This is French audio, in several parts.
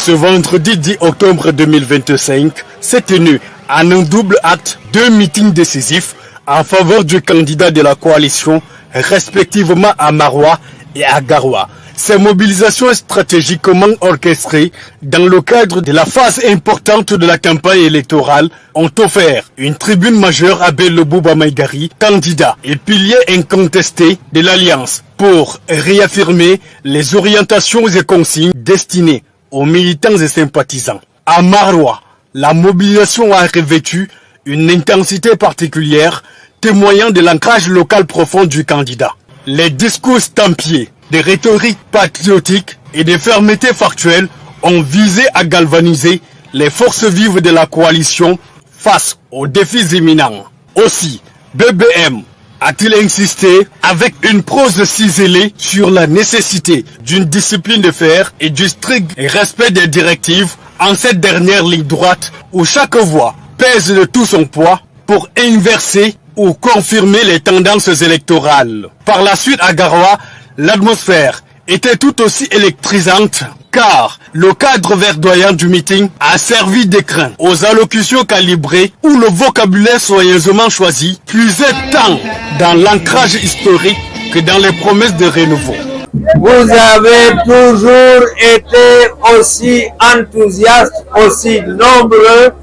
Ce vendredi 10 octobre 2025 s'est tenu en un double acte 2 meetings décisifs en faveur du candidat de la coalition, respectivement à Maroua et à Garoua. Ces mobilisations stratégiquement orchestrées dans le cadre de la phase importante de la campagne électorale ont offert une tribune majeure à Bello Bouba Maïgari, candidat et pilier incontesté de l'Alliance, pour réaffirmer les orientations et consignes destinées aux militants et sympathisants. À Maroua, la mobilisation a revêtu une intensité particulière, témoignant de l'ancrage local profond du candidat. Les discours stampiers, des rhétoriques patriotiques et des fermetés factuelles ont visé à galvaniser les forces vives de la coalition face aux défis imminents. Aussi, BBM a-t-il insisté avec une prose ciselée sur la nécessité d'une discipline de fer et du strict respect des directives en cette dernière ligne droite où chaque voix pèse de tout son poids pour inverser ou confirmer les tendances électorales. Par la suite à Garoua, l'atmosphère était tout aussi électrisante car le cadre verdoyant du meeting a servi d'écrin aux allocutions calibrées où le vocabulaire soigneusement choisi puisait tant dans l'ancrage historique que dans les promesses de renouveau. Vous avez toujours été aussi enthousiaste, aussi nombreux,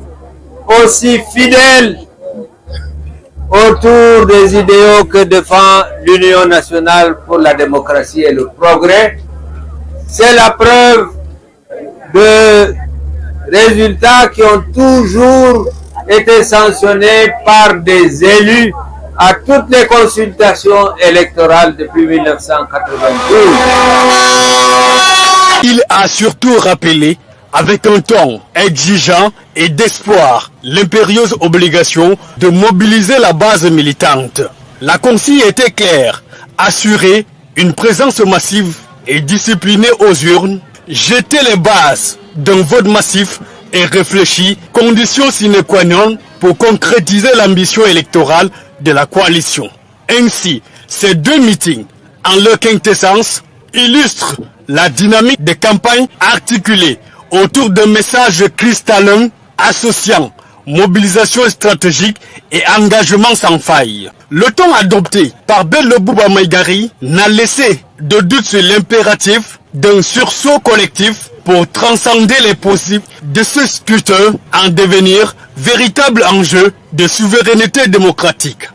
aussi fidèles autour des idéaux que défend l'Union nationale pour la démocratie et le progrès. C'est la preuve de résultats qui ont toujours été sanctionnés par des élus à toutes les consultations électorales depuis 1992. Il a surtout rappelé avec un ton exigeant et d'espoir l'impérieuse obligation de mobiliser la base militante. La consigne était claire, assurer une présence massive et disciplinée aux urnes, jeter les bases d'un vote massif et réfléchi, condition sine qua non pour concrétiser l'ambition électorale de la coalition. Ainsi, ces 2 meetings, en leur quintessence, illustrent la dynamique des campagnes articulées autour d'un message cristallin associant mobilisation stratégique et engagement sans faille. Le ton adopté par Bello Bouba Maïgari n'a laissé de doute sur l'impératif d'un sursaut collectif pour transcender les possibles de ce scrutin en devenir véritable enjeu de souveraineté démocratique.